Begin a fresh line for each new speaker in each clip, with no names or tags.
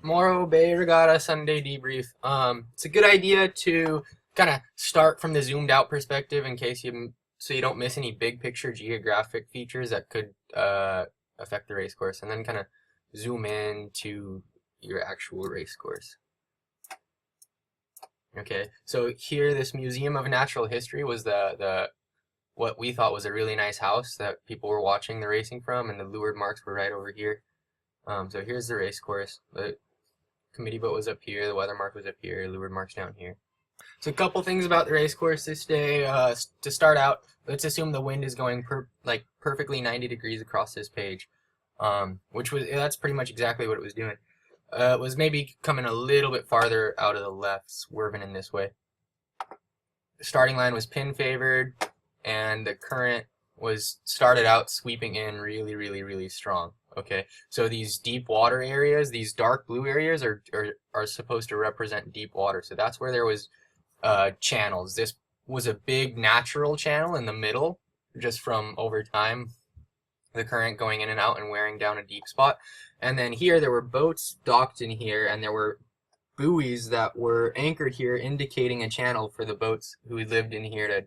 Morro Bay Regatta Sunday debrief. It's a good idea to kind of start from the zoomed out perspective in case so you don't miss any big picture geographic features that could affect the race course, and then kind of zoom in to your actual race course. Okay, so here, this Museum of Natural History was the what we thought was a really nice house that people were watching the racing from, and the leeward marks were right over here. So here's the race course. The committee boat was up here, the weather mark was up here, leeward marks down here. So a couple things about the race course this day. To start out, let's assume the wind is going perfectly 90 degrees across this page, that's pretty much exactly what it was doing. It was maybe coming a little bit farther out of the left, swerving in this way. The starting line was pin favored, and the current started out sweeping in really, really, really strong. Okay, so these deep water areas, these dark blue areas are supposed to represent deep water. So that's where there was channels. This was a big natural channel in the middle, just from over time, the current going in and out and wearing down a deep spot. And then here there were boats docked in here, and there were buoys that were anchored here, indicating a channel for the boats who lived in here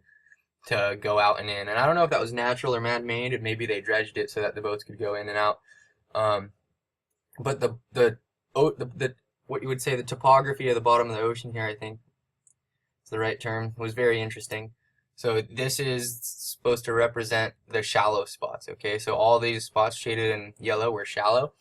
to go out and in. And I don't know if that was natural or man-made, and maybe they dredged it so that the boats could go in and out. But the what you would say the topography of the bottom of the ocean here, I think is the right term, was very interesting. So this is supposed to represent the shallow spots. Okay, so all these spots shaded in yellow were shallow.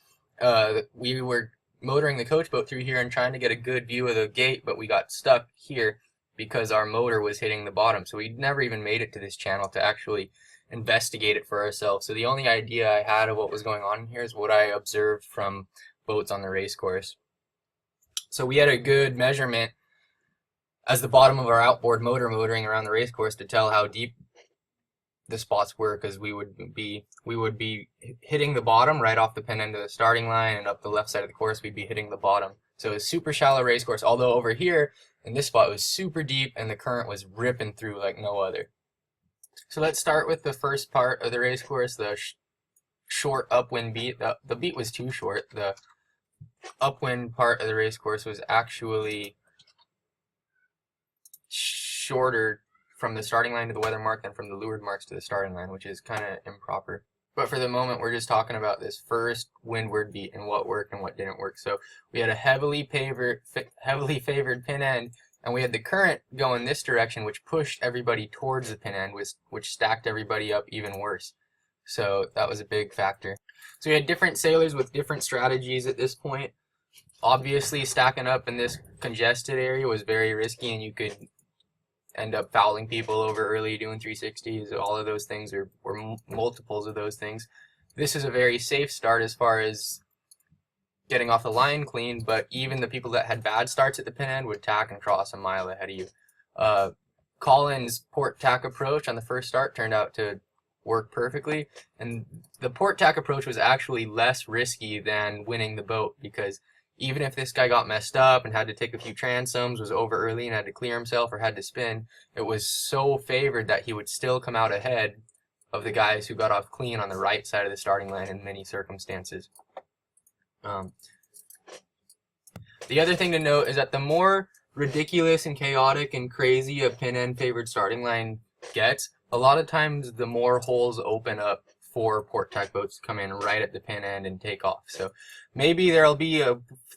We were motoring the coach boat through here and trying to get a good view of the gate, but we got stuck here because our motor was hitting the bottom. So we never even made it to this channel to actually investigate it for ourselves. So the only idea I had of what was going on here is what I observed from boats on the race course. So we had a good measurement as the bottom of our outboard motor motoring around the race course to tell how deep the spots were, because we would be hitting the bottom right off the pin end of the starting line, and up the left side of the course we'd be hitting the bottom. So it was super shallow race course, although over here in this spot it was super deep and the current was ripping through like no other. So let's start with the first part of the race course, the short upwind beat. The beat was too short. The upwind part of the race course was actually shorter from the starting line to the weather mark than from the leeward marks to the starting line, which is kind of improper. But for the moment, we're just talking about this first windward beat and what worked and what didn't work. So we had a heavily favored pin end, and we had the current going this direction, which pushed everybody towards the pin end, which stacked everybody up even worse. So that was a big factor. So we had different sailors with different strategies at this point. Obviously, stacking up in this congested area was very risky, and you could end up fouling people over early, doing 360s. All of those things were multiples of those things. This is a very safe start as far as getting off the line clean, but even the people that had bad starts at the pin end would tack and cross a mile ahead of you. Colin's port tack approach on the first start turned out to work perfectly, and the port tack approach was actually less risky than winning the boat, because even if this guy got messed up and had to take a few transoms, was over early and had to clear himself or had to spin, it was so favored that he would still come out ahead of the guys who got off clean on the right side of the starting line in many circumstances. The other thing to note is that the more ridiculous and chaotic and crazy a pin end favored starting line gets, a lot of times the more holes open up for port tack boats to come in right at the pin end and take off. So maybe there'll be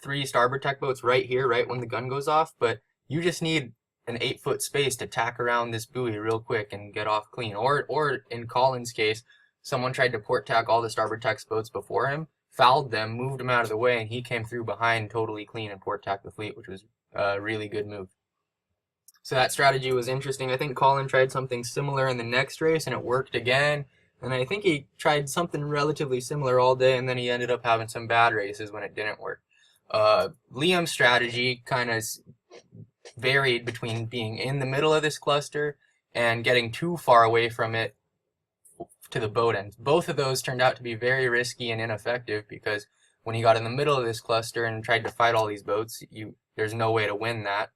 3 starboard tack boats right here, right when the gun goes off, but you just need an 8-foot space to tack around this buoy real quick and get off clean. Or in Colin's case, someone tried to port tack all the starboard tack boats before him, fouled them, moved them out of the way, and he came through behind totally clean and port tacked the fleet, which was a really good move. So that strategy was interesting. I think Colin tried something similar in the next race, and it worked again. And I think he tried something relatively similar all day, and then he ended up having some bad races when it didn't work. Liam's strategy kind of varied between being in the middle of this cluster and getting too far away from it to the boat end. Both of those turned out to be very risky and ineffective, because when he got in the middle of this cluster and tried to fight all these boats, there's no way to win that.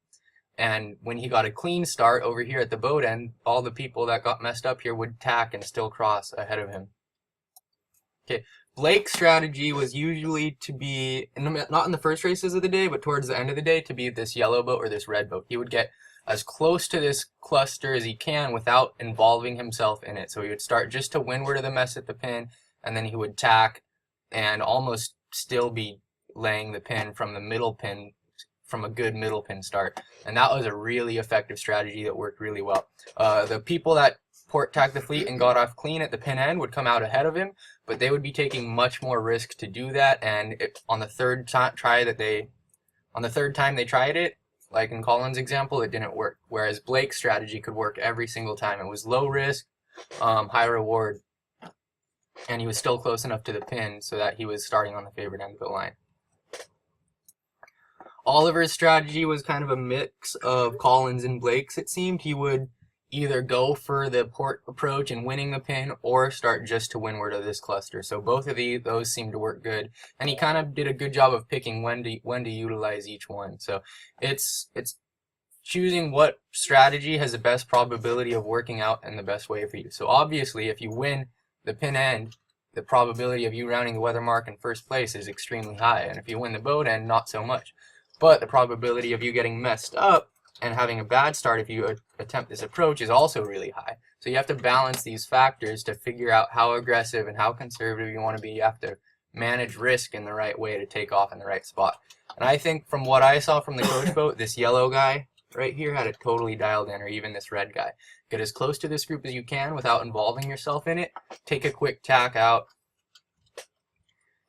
And when he got a clean start over here at the boat end, all the people that got messed up here would tack and still cross ahead of him. Okay, Blake's strategy was usually to be, not in the first races of the day, but towards the end of the day, to be this yellow boat or this red boat. He would get as close to this cluster as he can without involving himself in it. So he would start just to windward of the mess at the pin, and then he would tack and almost still be laying the pin from the middle pin, from a good middle pin start. And that was a really effective strategy that worked really well. The people that port tacked the fleet and got off clean at the pin end would come out ahead of him, but they would be taking much more risk to do that. And on the third time they tried it, like in Colin's example, it didn't work. Whereas Blake's strategy could work every single time. It was low risk, high reward, and he was still close enough to the pin so that he was starting on the favored end of the line. Oliver's strategy was kind of a mix of Colin's and Blake's, it seemed. He would either go for the port approach and winning the pin, or start just to windward of this cluster. So both of those seemed to work good, and he kind of did a good job of picking when to utilize each one. So it's choosing what strategy has the best probability of working out and the best way for you. So obviously, if you win the pin end, the probability of you rounding the weather mark in first place is extremely high, and if you win the boat end, not so much. But the probability of you getting messed up and having a bad start if you attempt this approach is also really high. So you have to balance these factors to figure out how aggressive and how conservative you want to be. You have to manage risk in the right way to take off in the right spot. And I think from what I saw from the coach boat, this yellow guy right here had it totally dialed in, or even this red guy. Get as close to this group as you can without involving yourself in it. Take a quick tack out.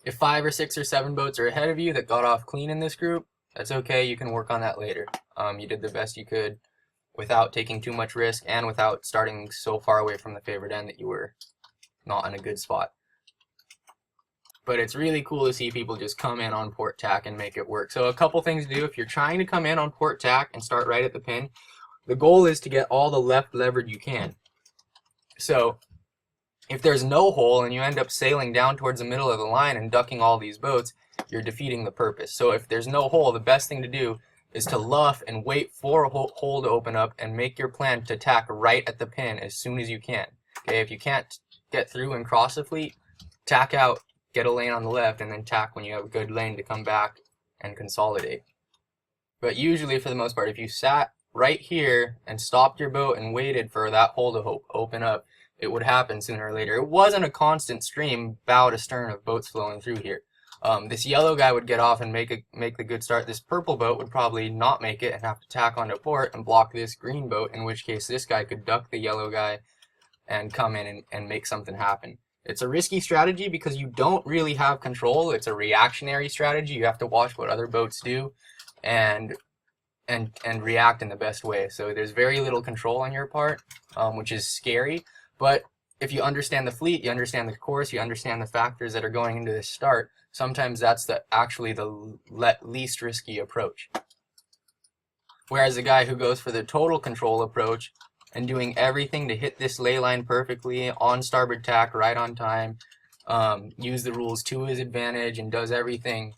If 5 or 6 or 7 boats are ahead of you that got off clean in this group, that's okay, you can work on that later. You did the best you could without taking too much risk and without starting so far away from the favored end that you were not in a good spot. But it's really cool to see people just come in on port tack and make it work. So a couple things to do. If you're trying to come in on port tack and start right at the pin, the goal is to get all the left leverage you can. So if there's no hole and you end up sailing down towards the middle of the line and ducking all these boats, you're defeating the purpose. So if there's no hole, the best thing to do is to luff and wait for a hole to open up and make your plan to tack right at the pin as soon as you can. Okay, if you can't get through and cross the fleet, tack out, get a lane on the left, and then tack when you have a good lane to come back and consolidate. But usually, for the most part, if you sat right here and stopped your boat and waited for that hole to open up, it would happen sooner or later. It wasn't a constant stream, bow to stern, of boats flowing through here. This yellow guy would get off and make the good start. This purple boat would probably not make it and have to tack onto port and block this green boat, in which case this guy could duck the yellow guy and come in and make something happen. It's a risky strategy because you don't really have control. It's a reactionary strategy. You have to watch what other boats do and react in the best way. So there's very little control on your part, which is scary. But if you understand the fleet, you understand the course, you understand the factors that are going into this start, sometimes that's actually the least risky approach. Whereas the guy who goes for the total control approach and doing everything to hit this ley line perfectly, on starboard tack, right on time, use the rules to his advantage, and does everything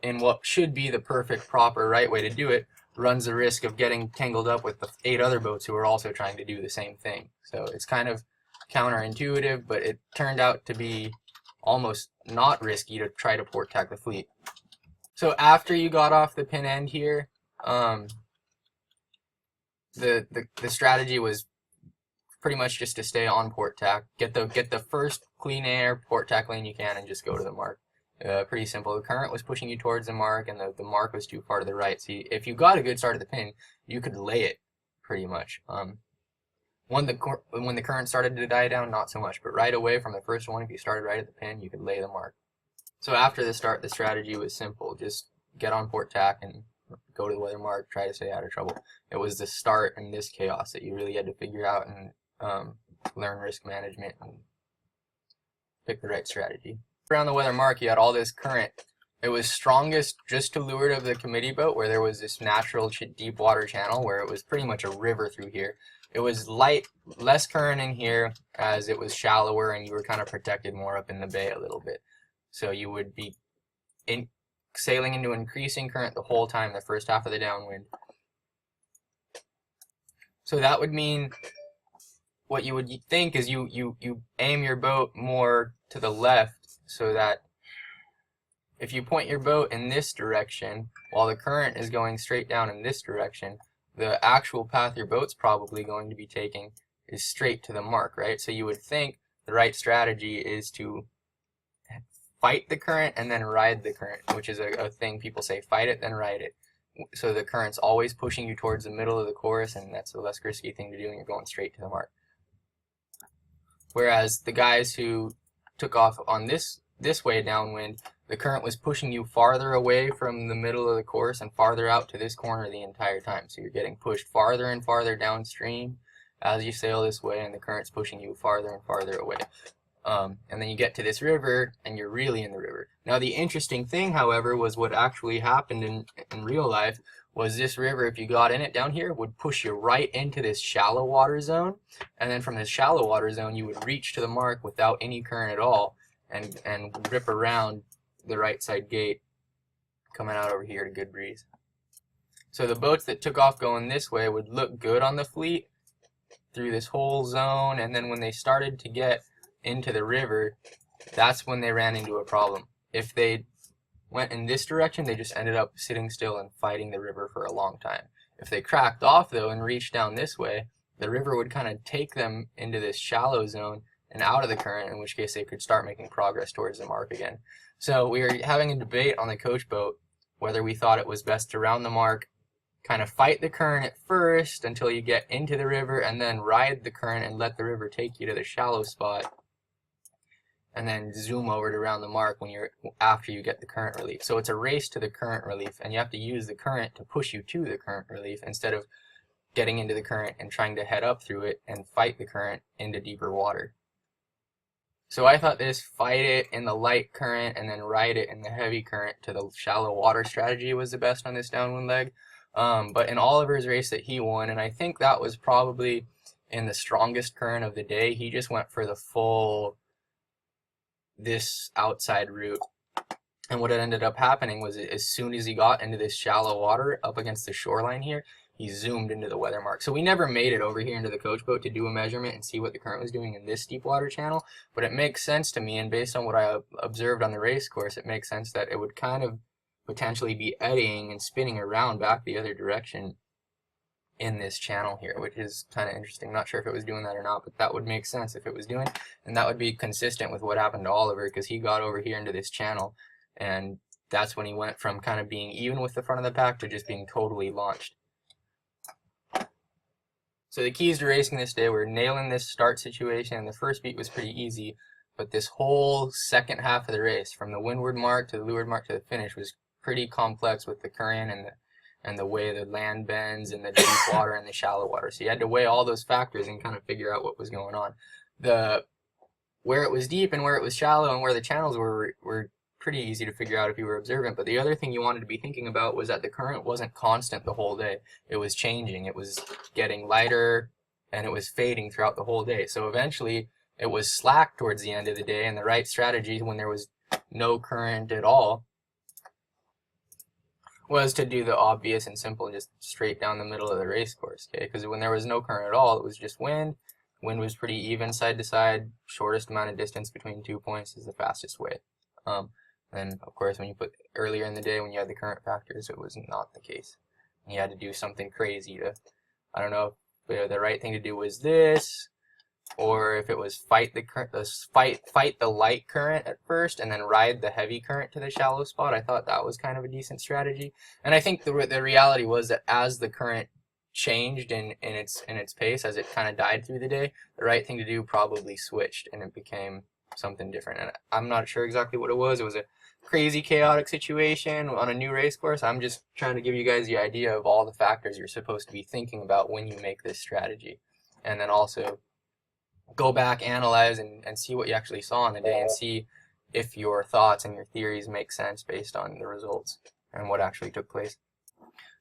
in what should be the perfect, proper, right way to do it, runs the risk of getting tangled up with the 8 other boats who are also trying to do the same thing. So it's kind of counterintuitive, but it turned out to be almost not risky to try to port tack the fleet. So after you got off the pin end here, the strategy was pretty much just to stay on port tack, get the first clean air port tack lane you can, and just go to the mark. Pretty simple. The current was pushing you towards the mark, and the mark was too far to the right. So if you got a good start at the pin, you could lay it pretty much. When the current started to die down, not so much, but right away from the first one, if you started right at the pin, you could lay the mark. So after the start, the strategy was simple: just get on port tack and go to the weather mark, try to stay out of trouble. It was the start and this chaos that you really had to figure out and learn risk management and pick the right strategy. Around the weather mark, you had all this current. It was strongest just to leeward of the committee boat, where there was this natural deep water channel where it was pretty much a river through here. It was less current in here as it was shallower, and you were kind of protected more up in the bay a little bit. So you would be sailing into increasing current the whole time, the first half of the downwind. So that would mean what you would think is you aim your boat more to the left so that if you point your boat in this direction while the current is going straight down in this direction, the actual path your boat's probably going to be taking is straight to the mark, right? So you would think the right strategy is to fight the current and then ride the current, which is a thing people say, fight it, then ride it. So the current's always pushing you towards the middle of the course, and that's a less risky thing to do, and you're going straight to the mark. Whereas the guys who took off on this way downwind, the current was pushing you farther away from the middle of the course and farther out to this corner the entire time. So you're getting pushed farther and farther downstream as you sail this way, and the current's pushing you farther and farther away. And then you get to this river, and you're really in the river. Now, the interesting thing, however, was what actually happened in real life was this river, if you got in it down here, would push you right into this shallow water zone. And then from this shallow water zone, you would reach to the mark without any current at all and rip around the right side gate, coming out over here to good breeze. So the boats that took off going this way would look good on the fleet through this whole zone, and then when they started to get into the river, that's when they ran into a problem. If they went in this direction, they just ended up sitting still and fighting the river for a long time. If they cracked off, though, and reached down this way, the river would kind of take them into this shallow zone and out of the current, in which case they could start making progress towards the mark again. So we were having a debate on the coach boat whether we thought it was best to round the mark, kind of fight the current at first until you get into the river, and then ride the current and let the river take you to the shallow spot, and then zoom over to round the mark after you get the current relief. So it's a race to the current relief, and you have to use the current to push you to the current relief instead of getting into the current and trying to head up through it and fight the current into deeper water. So I thought this fight it in the light current and then ride it in the heavy current to the shallow water strategy was the best on this downwind leg. But in Oliver's race that he won, and I think that was probably in the strongest current of the day, he just went for the full this outside route. And what had ended up happening was as soon as he got into this shallow water up against the shoreline here, he zoomed into the weather mark. So we never made it over here into the coach boat to do a measurement and see what the current was doing in this deep water channel, but it makes sense to me, and based on what I observed on the race course, it makes sense that it would kind of potentially be eddying and spinning around back the other direction in this channel here, which is kind of interesting. Not sure if it was doing that or not, but that would make sense if it was doing, and that would be consistent with what happened to Oliver, because he got over here into this channel, and that's when he went from kind of being even with the front of the pack to just being totally launched. So the keys to racing this day were nailing this start situation, and the first beat was pretty easy, but this whole second half of the race, from the windward mark to the leeward mark to the finish, was pretty complex with the current and the way the land bends and the deep water and the shallow water. So you had to weigh all those factors and kind of figure out what was going on. Where it was deep and where it was shallow and where the channels were pretty easy to figure out if you were observant. But the other thing you wanted to be thinking about was that the current wasn't constant the whole day. It was changing. It was getting lighter and it was fading throughout the whole day. So eventually it was slack towards the end of the day, and the right strategy when there was no current at all was to do the obvious and simple, just straight down the middle of the race course, okay? Because when there was no current at all, it was just wind. Wind was pretty even side to side. Shortest amount of distance between 2 points is the fastest way. And of course, when you put earlier in the day, when you had the current factors, it was not the case. You had to do something crazy to, I don't know if the right thing to do was this, or if it was fight the light current at first and then ride the heavy current to the shallow spot. I thought that was kind of a decent strategy. And I think the reality was that as the current changed in its pace, as it kind of died through the day, the right thing to do probably switched and it became something different. And I'm not sure exactly what it was. It was a crazy chaotic situation on a new race course. I'm just trying to give you guys the idea of all the factors you're supposed to be thinking about when you make this strategy, and then also go back, analyze, and see what you actually saw on the day, and see if your thoughts and your theories make sense based on the results and what actually took place.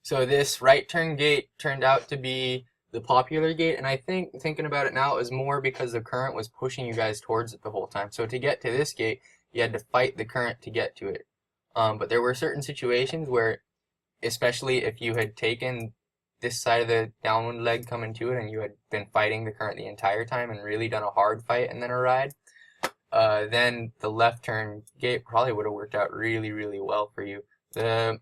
So this right turn gate turned out to be the popular gate, and I think, thinking about it now, it was more because the current was pushing you guys towards it the whole time. So to get to this gate, you had to fight the current to get to it. But there were certain situations where, especially if you had taken this side of the downwind leg coming to it and you had been fighting the current the entire time and really done a hard fight and then a ride, then the left turn gate probably would have worked out really, really well for you. The